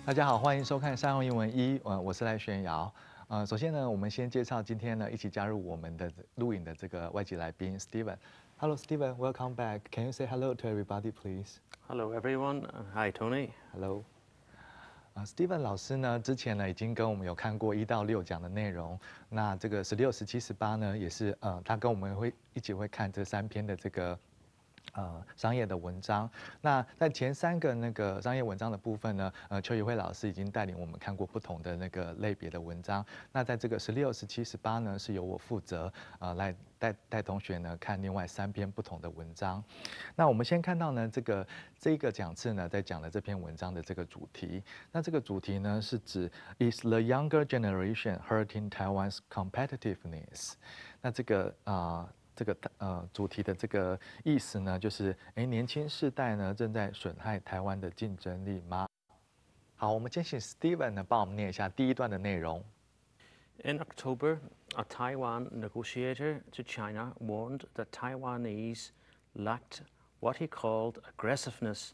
大家好，欢迎收看商用英文一，我是赖炫瑶。首先呢，我们先介绍今天呢一起加入我们的录影的这个外籍来宾 Steven。Hello Steven, welcome back. Can you say hello to everybody, please? Hello everyone. Hi Tony. Hello. Steven 老师呢，之前呢已经跟我们有看过1到6讲的内容。那这个16、17、18呢，也是他跟我们一起会看这3篇的这个商业的文章。那在前3个那个商业文章的部分呢，邱宇慧老师已经带领我们看过不同的那个类别的文章。那在这个16、17、18呢，是由我负责来带同学呢看另外3篇不同的文章。那我们先看到呢这个讲次呢在讲的这篇文章的这个主题。那这个主题呢是指 Is the younger generation hurting Taiwan's competitiveness？ 那这个主题的这个意思呢，就是年轻世代呢正在损害台湾的竞争力吗？好，我们先请 Steven 呢帮我们念一下第1段的内容。In October, a Taiwan negotiator to China warned that Taiwanese lacked what he called aggressiveness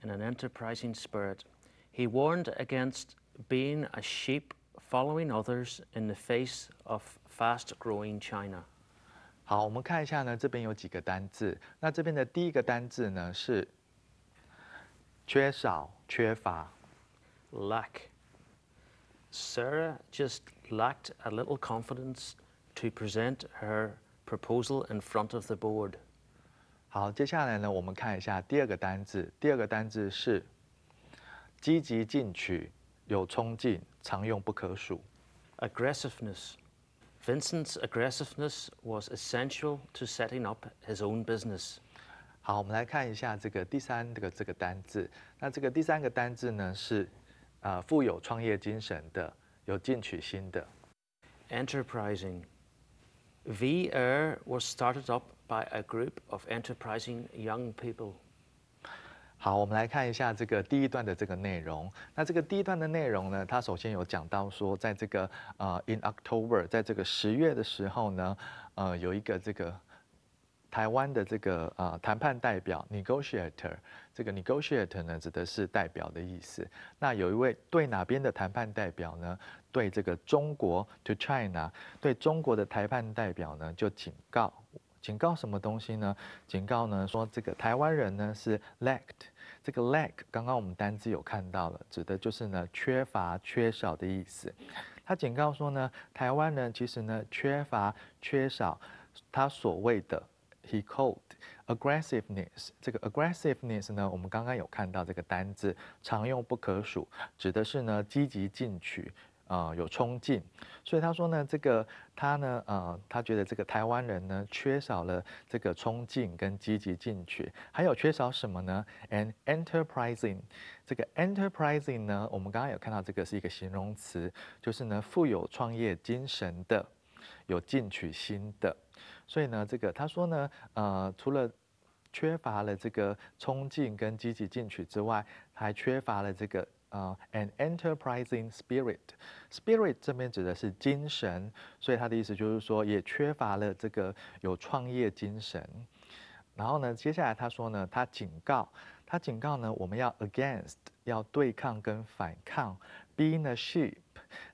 and an enterprising spirit. He warned against being a sheep following others in the face of fast-growing China. 好，我们看一下呢，这边有几个单字。那这边的第1个单字呢是缺少、缺乏。Lack. Sarah just lacked a little confidence to present her proposal in front of the board. 好，接下来呢，我们看一下第2个单字。第2个单字是积极进取、有冲劲、常用不可数。Aggressiveness. Vincent's aggressiveness was essential to setting up his own business. 好，我们来看一下这个第3个这个单字。那这个第3个单字呢是富有创业精神的，有进取心的。Enterprising. VR was started up by a group of enterprising young people. 好，我们来看一下这个第1段的这个内容。那这个第1段的内容呢，它首先有讲到说，在这个in October， 在这个10月的时候呢，有一个这个台湾的这个谈判代表 negotiator， 这个 negotiator 呢指的是代表的意思。那有一位对哪边的谈判代表呢？对这个中国 to China， 对中国的谈判代表呢就警告什么东西呢？警告呢说这个台湾人呢是 lacked， 这个 lack 刚刚我们单字有看到了，指的就是呢缺乏、缺少的意思。他警告说呢，台湾人其实呢缺乏、缺少他所谓的 he called aggressiveness。这个 aggressiveness 呢，我们刚刚有看到这个单字，常用不可数，指的是呢积极进取。有冲劲，所以他说呢，他觉得这个台湾人呢缺少了这个冲劲跟积极进取，还有缺少什么呢 ？And enterprising， 这个 enterprising 呢，我们刚刚有看到这个是一个形容词，就是呢富有创业精神的，有进取心的。所以呢，他说呢，除了缺乏了这个冲劲跟积极进取之外，还缺乏了这个an enterprising spirit 这边指的是精神，所以他的意思就是说也缺乏了这个有创业精神。然后呢，接下来他说呢，他警告呢，我们要 against 要对抗跟反抗 being a sheep。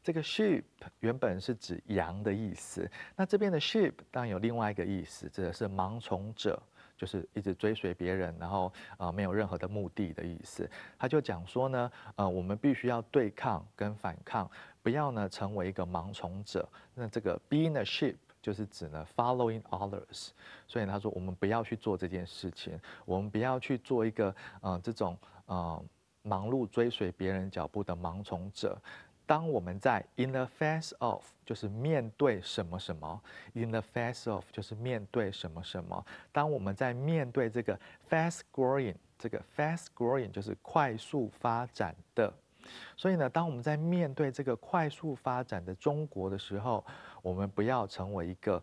这个 sheep 原本是指羊的意思，那这边的 sheep 当然有另外一个意思，指的是盲从者。就是一直追随别人，然后没有任何的目的的意思。他就讲说呢，我们必须要对抗跟反抗，不要呢成为一个盲从者。那这个 being a sheep 就是指呢 following others， 所以他说我们不要去做这件事情，我们不要去做一个这种忙碌追随别人脚步的盲从者。当我们在 in the face of 就是面对什么什么 ，in the face of 就是面对什么什么。当我们在面对这个 fast growing， 这个 fast growing 就是快速发展的。所以呢，当我们在面对这个快速发展的中国的时候，我们不要成为一个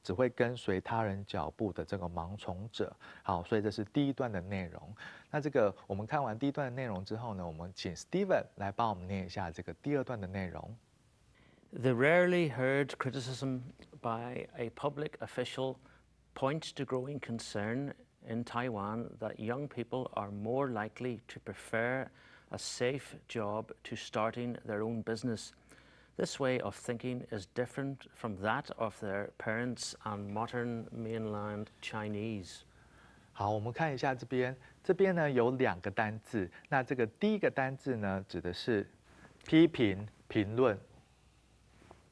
只会跟随他人脚步的这个盲从者。好，所以这是第1段的内容。那这个我们看完第1段的内容之后呢，我们请 Steven 来帮我们念一下这个第2段的内容。The rarely heard criticism by a public official points to growing concern in Taiwan that young people are more likely to prefer a safe job to starting their own business. This way of thinking is different from that of their parents and modern mainland Chinese. 好，我们看一下这边，这边呢有2个单字，那这个第一个单字呢指的是批评、评论。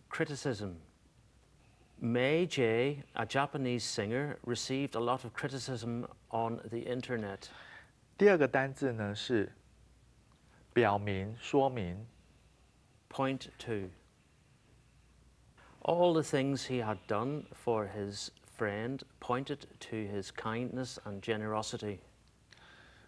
Criticism. Mei Jie, a Japanese singer, received a lot of criticism on the internet. 第2个单字呢是表明、说明。Point 2. All the things he had done for his friend pointed to his kindness and generosity.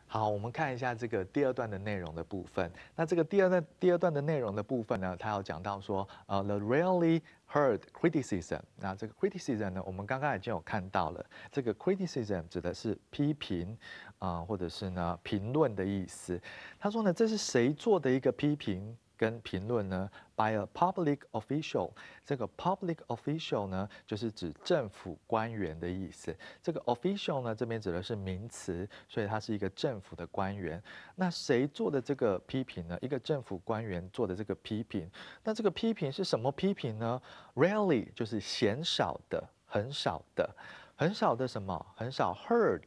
好，我们看一下这个第2段的内容的部分。那这个第二段的内容的部分呢，它有讲到说，the rarely heard criticism。那这个 criticism 呢，我们刚刚已经有看到了，这个 criticism 指的是批评或者是呢评论的意思。他说呢，这是谁做的一个批评跟评论呢 ？By a public official， 这个 public official 呢，就是指政府官员的意思。这个 official 呢，这边指的是名词，所以它是一个政府的官员。那谁做的这个批评呢？一个政府官员做的这个批评。那这个批评是什么批评呢 ？Rarely 就是鲜少的、很少的、很少的什么？很少 heard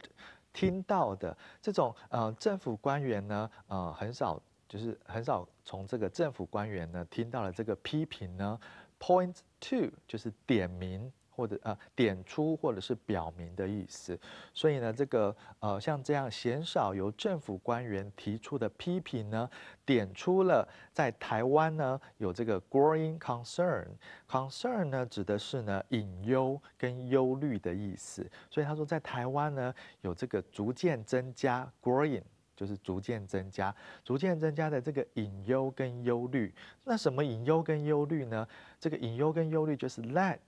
听到的这种政府官员呢很少。就是很少从这个政府官员呢听到了这个批评呢 ，point to 就是点名或者点出或者是表明的意思。所以呢，这个像这样鲜少由政府官员提出的批评呢，点出了在台湾呢有这个 growing concern。concern 呢指的是呢隐忧跟忧虑的意思。所以他说在台湾呢有这个逐渐增加 growing。就是逐渐增加的这个隐忧跟忧虑。那什么隐忧跟忧虑呢？这个隐忧跟忧虑就是 that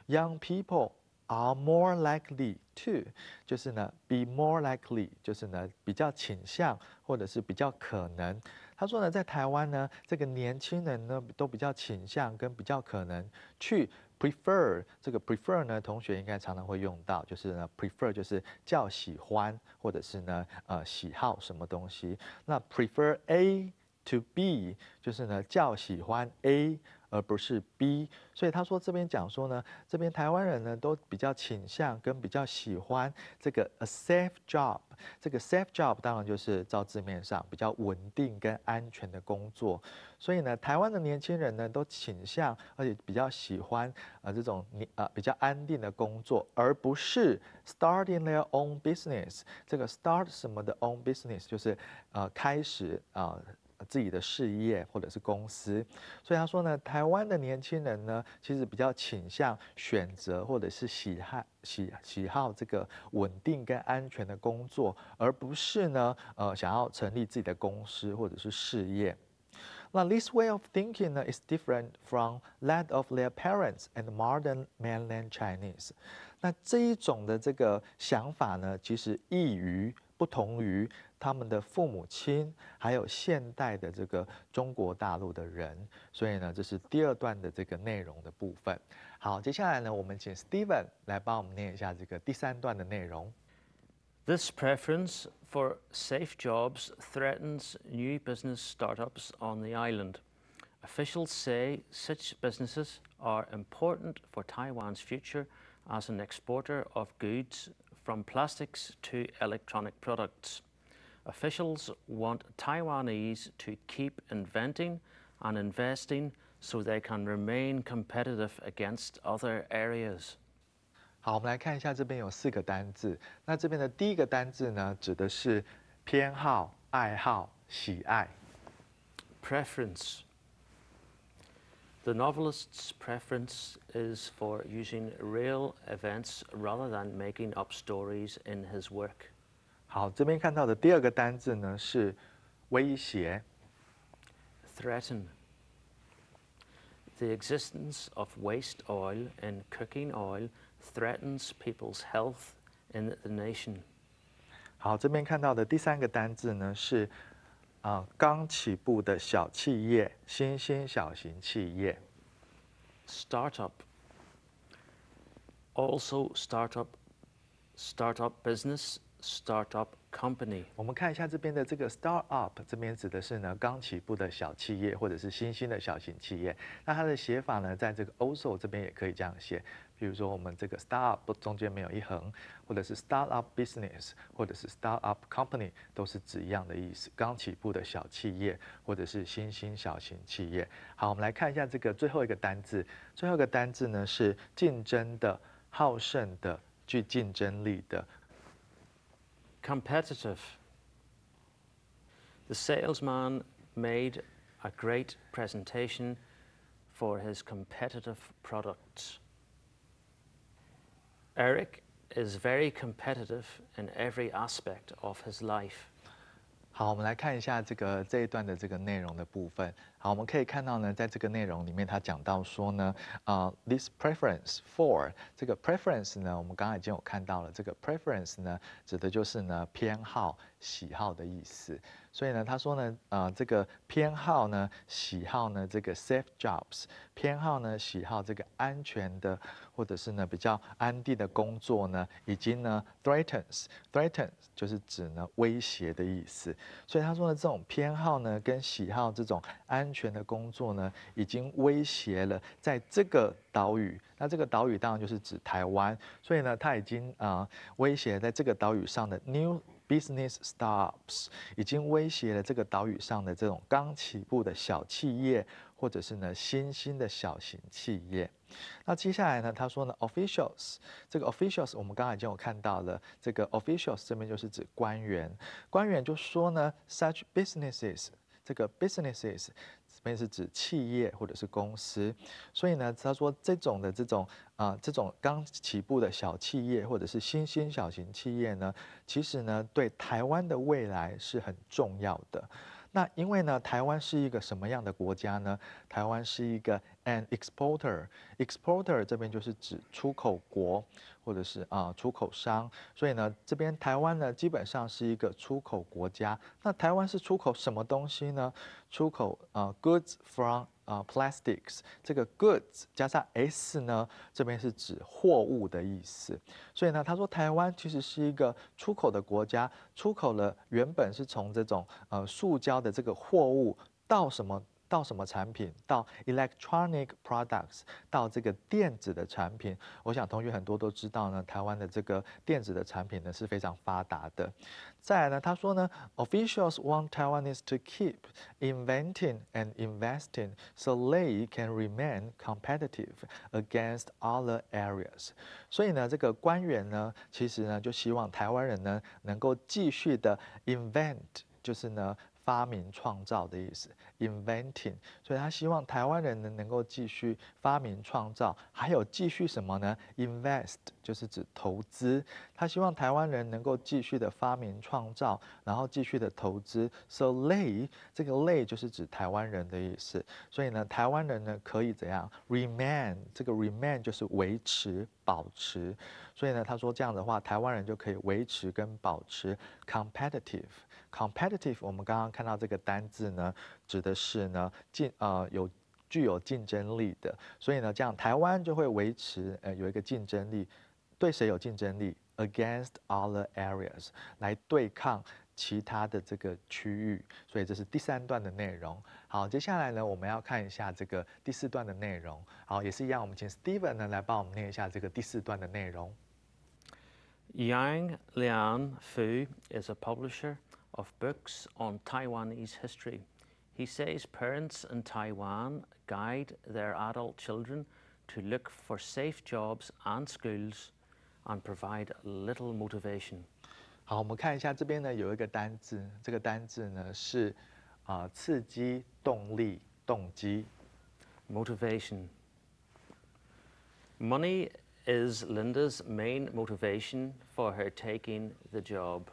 young people are more likely to， 就是呢 be more likely， 就是呢比较倾向或者是比较可能。他说呢，在台湾呢，这个年轻人呢都比较倾向跟比较可能去。prefer 这个 prefer 呢，同学应该常常会用到，就是呢 prefer 就是较喜欢或者是呢喜好什么东西。那 prefer A to B 就是呢较喜欢 A 而不是 B。所以他说这边讲说呢，这边台湾人呢都比较倾向跟比较喜欢这个 a safe job。这个 safe job 当然就是照字面上比较稳定跟安全的工作。所以呢，台湾的年轻人呢都倾向而且比较喜欢这种比较安定的工作，而不是 starting their own business。这个 start 什么的 own business 就是开始自己的事业或者是公司。所以他说呢，台湾的年轻人呢，其实比较倾向选择或者是喜好这个稳定跟安全的工作，而不是呢想要成立自己的公司或者是事业。那 this way of thinking 呢 is different from that of their parents and modern mainland Chinese。那这一种的这个想法呢，其实不同于他们的父母亲，还有现代的这个中国大陆的人。所以呢，这是第2段的这个内容的部分。好，接下来呢，我们请 Steven 来帮我们念一下这个第3段的内容。This preference for safe jobs threatens new business startups on the island. Officials say such businesses are important for Taiwan's future as an exporter of goods from plastics to electronic products. Officials want Taiwanese to keep inventing and investing so they can remain competitive against other areas. 好，我们来看一下，这边有4个单字。那这边的第1个单字呢，指的是偏好、爱好、喜爱。Preference. The novelist's preference is for using real events rather than making up stories in his work. 好，这边看到的第2个单字呢是威胁。Threaten. The existence of waste oil in cooking oil threatens people's health in the nation. 好，这边看到的第3个单字呢是刚起步的小企业，新兴小型企业。Startup. Also startup business startup company. 我们看一下这边的这个 startup， 这边指的是呢刚起步的小企业或者是新兴的小型企业。那它的写法呢，在这个 also 这边也可以这样写，比如说我们这个 startup 中间没有一横，或者是 startup business， 或者是 startup company， 都是指一样的意思，刚起步的小企业或者是新兴小型企业。好，我们来看一下这个最后一个单字，最后一个单字呢是竞争的、好胜的、具竞争力的。Competitive. The salesman made a great presentation for his competitive products. Eric is very competitive in every aspect of his life. 好，我们来看一下这一段的这个内容的部分。好，我们可以看到呢，在这个内容里面，他讲到说呢，this preference for 这个 preference 呢，我们刚刚已经有看到了，这个 preference 呢，指的就是呢偏好、喜好的意思。所以呢，他说呢，这个偏好呢、喜好呢，这个 safe jobs， 偏好呢、喜好这个安全的，或者是呢比较安定的工作呢，以及呢 threatens 就是指呢威胁的意思。所以他说呢，这种偏好呢跟喜好这种安全的工作呢，已经威胁了在这个岛屿。那这个岛屿当然就是指台湾，所以呢，他已经威胁在这个岛屿上的 new business startups， 已经威胁了这个岛屿上的这种刚起步的小企业，或者是呢新兴的小型企业。那接下来呢，他说呢 officials， 这个 officials 我们刚才已经有看到了，这个 officials 这边就是指官员，官员就说呢 such businesses， 这个 businesses 这边是指企业或者是公司，所以呢，他说这种刚起步的小企业或者是新兴小型企业呢，其实呢对台湾的未来是很重要的。那因为呢，台湾是一个什么样的国家呢？台湾是一个 an exporter 这边就是指出口国或者是出口商，所以呢，这边台湾呢基本上是一个出口国家。那台湾是出口什么东西呢？出口goods from plastics， 这个 goods 加上 s 呢，这边是指货物的意思。所以呢，他说台湾其实是一个出口的国家，出口了原本是从这种塑胶的这个货物到什么产品，到 electronic products， 到这个电子的产品。我想同学很多都知道呢，台湾的这个电子的产品呢是非常发达的。再来呢，他说呢 ，officials want Taiwanese to keep inventing and investing so they can remain competitive against other areas。所以呢，这个官员呢，其实呢就希望台湾人呢能够继续的 invent， 就是呢发明创造的意思 ，inventing。所以他希望台湾人呢能够继续发明创造，还有继续什么呢 ？invest 就是指投资。他希望台湾人能够继续的发明创造，然后继续的投资。So they 这个 they 就是指台湾人的意思。所以呢，台湾人呢可以怎样 remain？ 这个 remain 就是维持、保持。所以呢，他说这样的话，台湾人就可以维持跟保持 competitive。competitive 我们刚刚看到这个单字呢，指的是呢具有竞争力的，所以呢，这样台湾就会维持有一个竞争力，对谁有竞争力 ？Against other areas 来对抗其他的这个区域，所以这是第3段的内容。好，接下来呢，我们要看一下这个第4段的内容。好，也是一样，我们请 Steven 呢来帮我们念一下这个第4段的内容。Yang Lian Fu is a publisher of books on Taiwanese history. He says parents in Taiwan guide their adult children to look for safe jobs and schools and provide little motivation. 好，我们看一下这边呢有一个单字，这个单字呢是刺激、动力、动机。Motivation. Money is Linda's main motivation for her taking the job.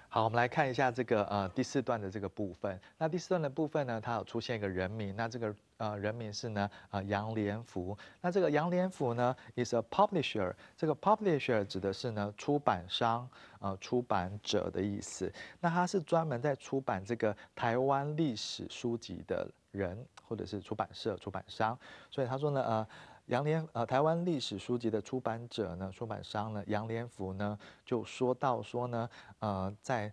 好，我们来看一下这个第4段的这个部分。那第4段的部分呢，它有出现一个人名，那这个人名是呢杨连福。那这个杨连福呢 is a publisher， 这个 publisher 指的是呢出版商出版者的意思。那他是专门在出版这个台湾历史书籍的人，或者是出版社、出版商。所以他说呢台湾历史书籍的出版者呢，出版商呢，杨连福呢就说到说呢，在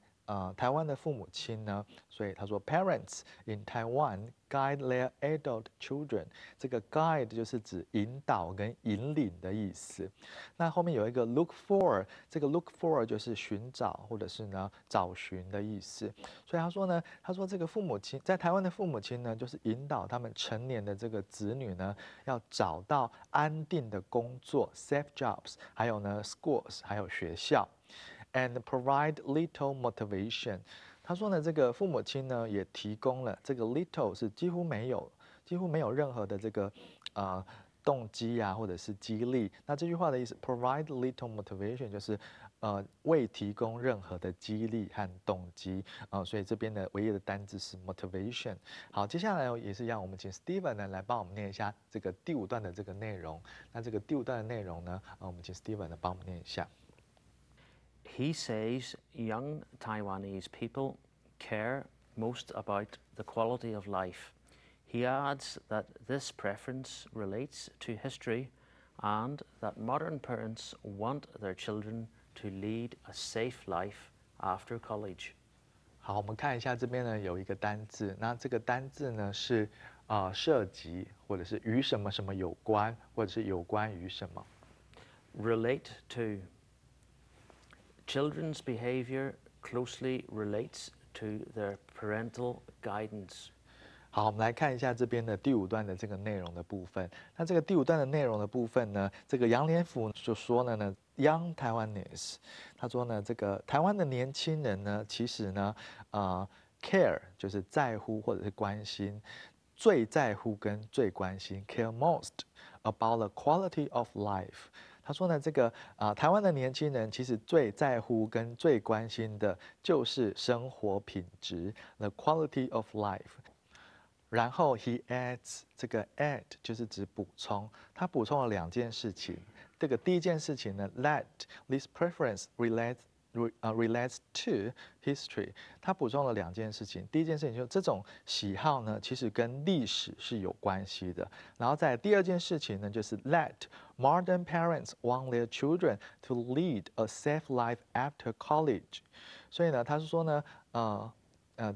台湾的父母亲呢，所以他说 parents in Taiwan guide their adult children， 这个 guide 就是指引导跟引领的意思。那后面有一个 look for， 这个 look for 就是寻找或者是呢找寻的意思。所以他说呢，他说这个父母亲在台湾的父母亲呢，就是引导他们成年的这个子女呢，要找到安定的工作 safe jobs， 还有呢 schools， 还有学校。And provide little motivation。他说呢，这个父母亲呢也提供了这个 little 是几乎没有任何的这个动机啊，或者是激励。那这句话的意思 provide little motivation 就是未提供任何的激励和动机所以这边的唯一的单字是 motivation。好，接下来也是让我们请 Steven 呢来帮我们念一下这个第5段的这个内容。那这个第5段的内容呢，我们请 Steven 呢帮我们念一下。He says young Taiwanese people care most about the quality of life. He adds that this preference relates to history and that modern parents want their children to lead a safe life after college. 好，我们看一下这边呢有一个单字，那这个单字呢是涉及或者是与什么什么有关，或者是有关于什么。Relate to. Children's behavior closely relates to their parental guidance. 好，我们来看一下这边的第5段的这个内容的部分。那这个第5段的内容的部分呢，这个杨连福就说了呢 ，Young Taiwanese， 他说呢，这个台湾的年轻人呢，其实呢，care 就是在乎或者是关心，最在乎跟最关心 care most about the quality of life。他说呢，这个台湾的年轻人其实最在乎跟最关心的就是生活品质 ，the quality of life。然后 he adds 这个 add 就是指补充，他补充了2件事情。这个第一件事情呢 ，that this preference relates to history。他补充了2件事情。第一件事情就是这种喜好呢，其实跟历史是有关系的。然后在第2件事情呢，就是 that modern parents want their children to lead a safe life after college。所以呢，他是说呢，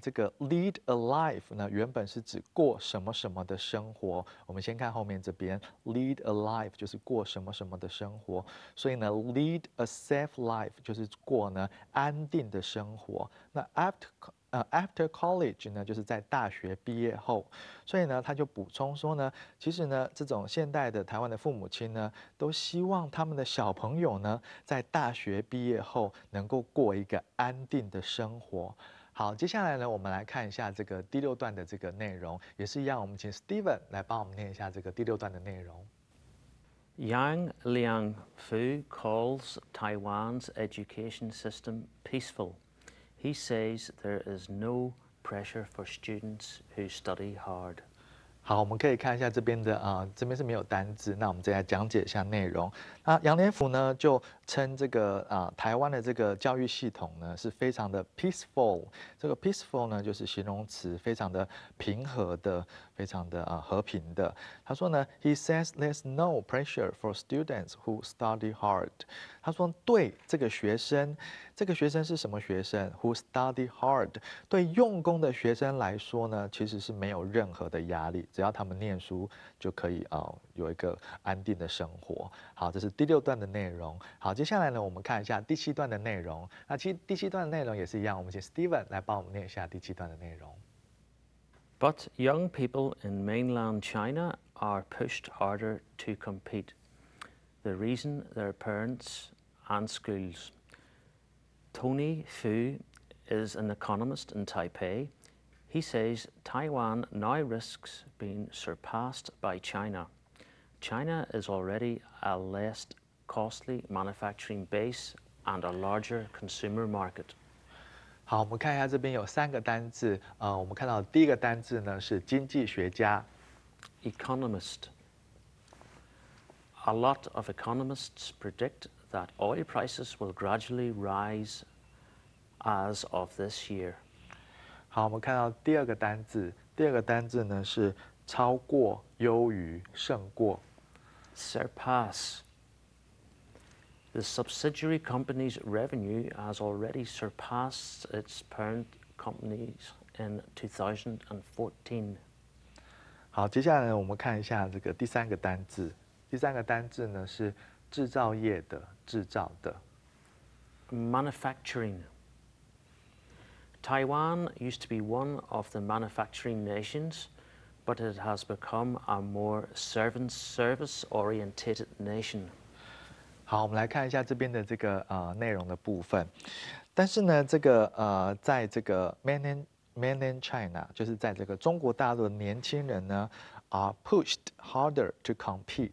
这个 lead a life 呢，原本是指过什么什么的生活。我们先看后面这边 ，lead a life 就是过什么什么的生活。所以呢 ，lead a safe life 就是过呢安定的生活。那 after college 呢，就是在大学毕业后。所以呢，他就补充说呢，其实呢，这种现代的台湾的父母亲呢，都希望他们的小朋友呢，在大学毕业后能够过一个安定的生活。好，接下来呢，我们来看一下这个第6段的这个内容，也是一样，我们请 Steven 来帮我们念一下这个第6段的内容。Yang Liangfu calls Taiwan's education system peaceful. He says there is no pressure for students who study hard. 好，我们可以看一下这边的这边是没有单字，那我们再来讲解一下内容。那杨连福呢就称这个台湾的这个教育系统呢是非常的 peaceful。这个 peaceful 呢就是形容词，非常的平和的，非常的和平的。他说呢 ，He says there's no pressure for students who study hard。他说对这个学生是什么学生 ？Who study hard？ 对用功的学生来说呢，其实是没有任何的压力。只要他们念书就可以有一个安定的生活。好，这是第6段的内容。好，接下来呢，我们看一下第7段的内容。那其实第7段的内容也是一样，我们请 Steven 来帮我们念一下第7段的内容。But young people in mainland China are pushed harder to compete. The reason their parents and schools. Tony Fu is an economist in Taipei. He says Taiwan now risks being surpassed by China. China is already a less costly manufacturing base and a larger consumer market. 好，我们看一下这边有3个单字，我们看到第一个单字呢是经济学家 Economist. A lot of economists predict that oil prices will gradually rise as of this year. 好，我们看到第2个单字，第2个单字呢是超过、优于、胜过。surpass. The subsidiary company's revenue has already surpassed its parent companies in 2014. 好，接下来呢，我们看一下这个第三个单字。第三个单字呢是制造业的、制造的。Manufacturing. Taiwan used to be one of the manufacturing nations, but it has become a more service-oriented nation. 好，我们来看一下这边的这个内容的部分。但是呢，这个在这个 mainland China， 就是在这个中国大陆的年轻人呢，are pushed harder to compete。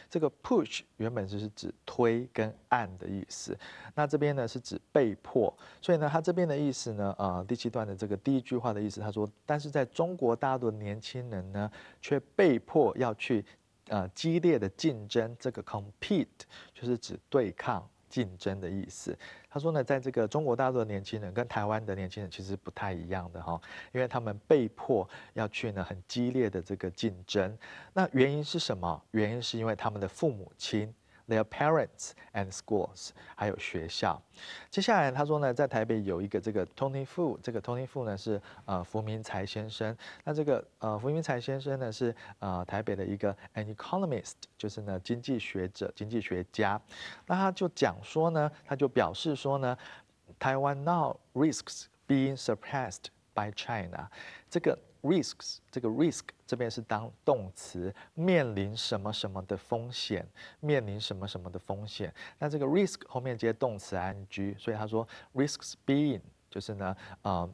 这个 push 原本就是指推跟按的意思，那这边呢是指被迫，所以呢，它这边的意思呢，第7段的这个第一句话的意思，他说，但是在中国大陆的年轻人呢，却被迫要去激烈的竞争，这个 compete 就是指对抗。竞争的意思，他说呢，在这个中国大陆的年轻人跟台湾的年轻人其实不太一样的哈，因为他们被迫要去呢很激烈的这个竞争。那原因是什么？原因是因为他们的父母亲 ，their parents and schools， 还有学校。接下来他说呢，在台北有一个这个 Tony Fu， 这个 Tony Fu 呢是福明才先生。那这个福明才先生呢是台北的一个 an economist， 就是呢经济学者、经济学家。那他就讲说呢，他就表示说呢，Taiwan now risks being surpassed by China。这个 risks， 这个 risk 这边是当动词，面临什么什么的风险，面临什么什么的风险。那这个 risk 后面接动词 ing， 所以他说 risks being。就是呢，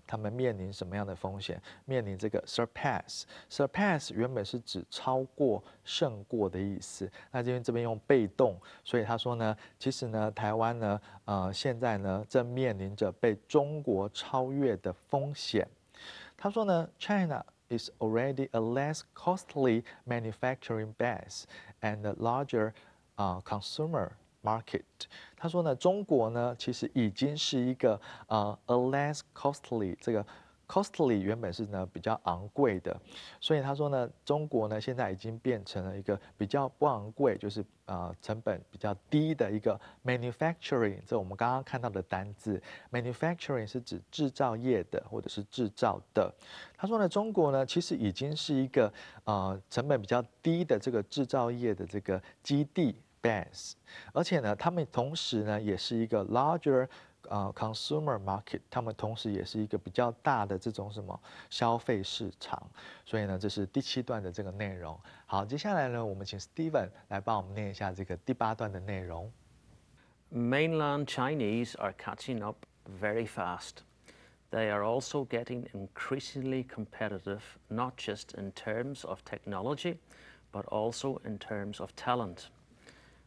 他们面临什么样的风险？面临这个 surpass 原本是指超过、胜过的意思。那这边用被动，所以他说呢，其实呢，台湾呢，现在呢，正面临着被中国超越的风险。他说呢 ，China is already a less costly manufacturing base and a larger consumer market。他说呢，中国呢其实已经是一个a less costly， 这个 costly 原本是呢比较昂贵的，所以他说呢，中国呢现在已经变成了一个比较不昂贵，就是成本比较低的一个 manufacturing。这我们刚刚看到的单字 manufacturing 是指制造业的或者是制造的。他说呢，中国呢其实已经是一个成本比较低的这个制造业的这个基地 base， 而且呢，他们同时呢也是一个 larger consumer market， 他们同时也是一个比较大的这种什么消费市场，所以呢，这是第7段的这个内容。好，接下来呢，我们请 Steven 来帮我们念一下这个第8段的内容。Mainland Chinese are catching up very fast. They are also getting increasingly competitive, not just in terms of technology, but also in terms of talent.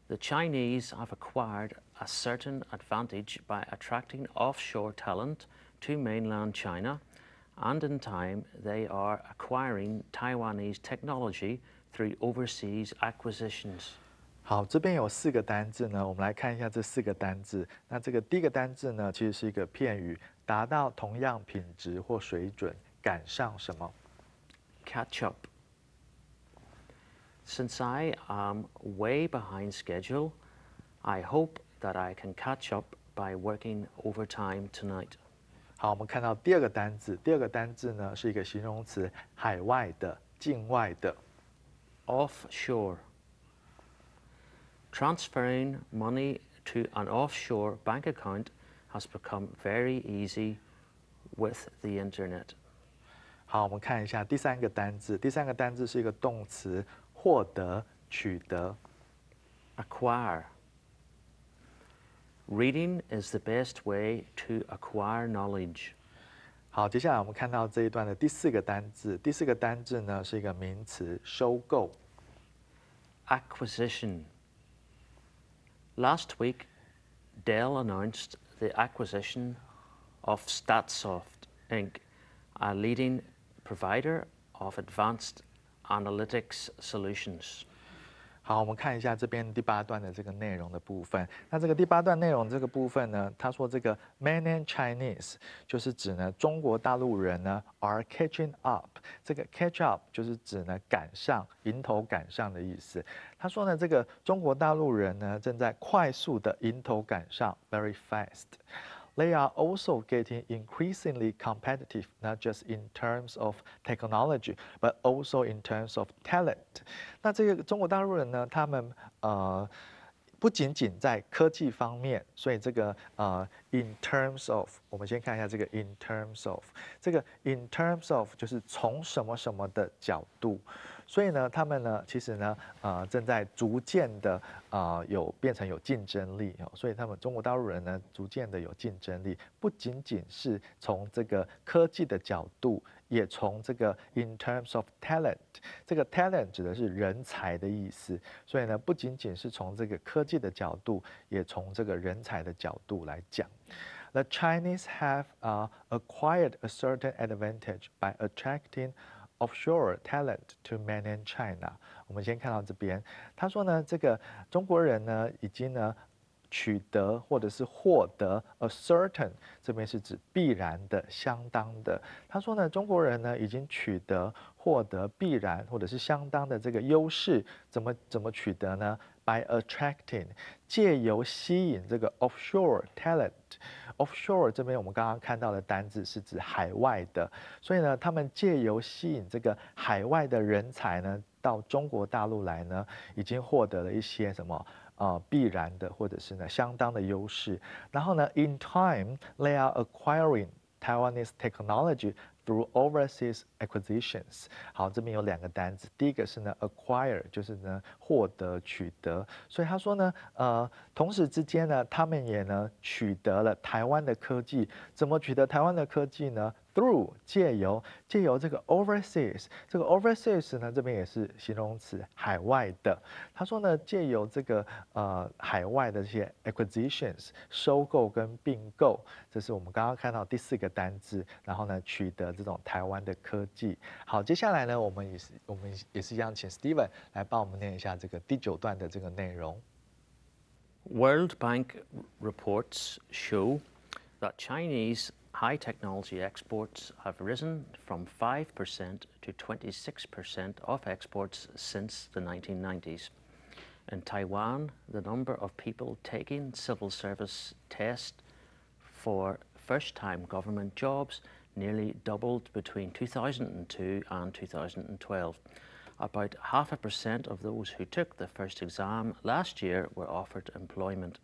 The Chinese have acquired a certain advantage by attracting offshore talent to mainland China, and in time they are acquiring Taiwanese technology through overseas acquisitions. 好，这边有4个单字呢，我们来看一下这4个单字。那这个第一个单字呢，其实是一个片语，达到同样品质或水准，赶上什么 Catch up. Since I am way behind schedule, I hope that I can catch up by working overtime tonight. 好，我们看到第二个单字，第二个单字呢是一个形容词，海外的、境外的。Offshore. Transferring money to an offshore bank account has become very easy with the internet. 好，我们看一下第3个单字，第3个单字是一个动词，获得、取得。Acquire. Reading is the best way to acquire knowledge. 好，接下来我们看到这一段的第4个单字，第4个单字呢是一个名词，收购。Acquisition. Last week, Dell announced the acquisition of Statsoft Inc., a leading provider of advanced analytics solutions. 好，我们看一下这边第8段的这个内容的部分。那这个第8段内容这个部分呢，他说这个 mainland Chinese 就是指呢中国大陆人呢 are catching up。这个 catch up 就是指呢赶上、迎头赶上的意思。他说呢，这个中国大陆人呢正在快速的迎头赶上 ，very fast。They are also getting increasingly competitive, not just in terms of technology, but also in terms of talent. 那这个中国大陆人呢，他们不仅仅在科技方面，所以这个in terms of， 我们先看一下这个 in terms of， 这个 in terms of 就是从什么什么的角度。所以呢，他们呢，其实呢，正在逐渐的变成有竞争力哦，所以他们中国大陆人呢，逐渐的有竞争力，不仅仅是从这个科技的角度，也从这个 in terms of talent， 这个 talent 指的是人才的意思，所以呢，不仅仅是从这个科技的角度，也从这个人才的角度来讲。The Chinese have acquired a certain advantage by attracting offshore talent to mainland China。我们先看到这边，他说呢，这个中国人呢已经呢取得或者是获得 a certain， 这边是指必然的、相当的。他说呢，中国人呢已经取得、获得必然或者是相当的这个优势，怎么取得呢？By attracting， 借由吸引这个 offshore talent。offshore 这边我们刚刚看到的单字是指海外的，所以呢，他们借由吸引这个海外的人才呢，到中国大陆来呢，已经获得了一些什么必然的或者是呢相当的优势。然后呢 ，in time they are acquiring Taiwanese technology through overseas acquisitions。好，这边有2个单词，第一个是呢 acquire， 就是呢获得、取得。所以他说呢，同时之间呢，他们也呢取得了台湾的科技。怎么取得台湾的科技呢？Through 借由这个 overseas， 这个 overseas 呢这边也是形容词，海外的。他说呢，借由这个海外的这些 acquisitions 收购跟并购，这是我们刚刚看到第4个单字，然后呢取得这种台湾的科技。好，接下来呢我们也是一样，请 Steven 来帮我们念一下这个第9段的这个内容。World Bank reports show that Chinese high technology exports have risen from 5% to 26% of exports since the 1990s. In Taiwan, the number of people taking civil service tests for first-time government jobs nearly doubled between 2002 and 2012. About 0.5% of those who took the first exam last year were offered employment.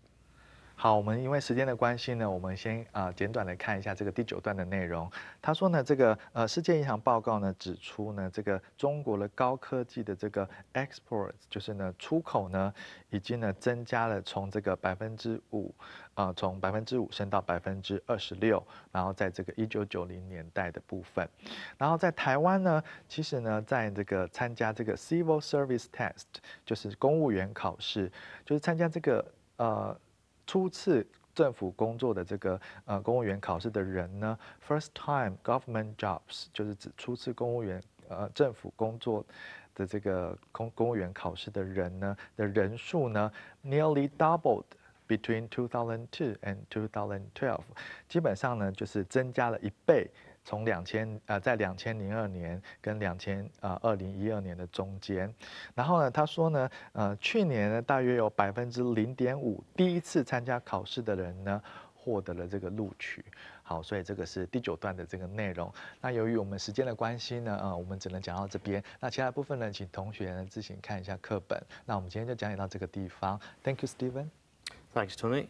好，我们因为时间的关系呢，我们先简短的看一下这个第9段的内容。他说呢，这个世界银行报告呢指出呢，这个中国的高科技的这个 export， 就是呢出口呢已经呢增加了，从这个5%，从5%升到26%，然后在这个1990年代的部分。然后在台湾呢，其实呢在这个参加这个 civil service test， 就是公务员考试，就是参加这个初次政府工作的这个公务员考试的人呢 ，first time government jobs 就是指初次公务员政府工作的这个公务员考试的人呢的人数呢 nearly doubled between 2002 and 2012， 基本上呢就是增加了1倍。从在2002年跟2012年的中间，然后呢，他说呢，去年呢大约有0.5%第一次参加考试的人呢获得了这个录取。好，所以这个是第9段的这个内容。那由于我们时间的关系呢，我们只能讲到这边。那其他部分呢，请同学呢自行看一下课本。那我们今天就讲解到这个地方。Thank you, Stephen. Thanks, Tony.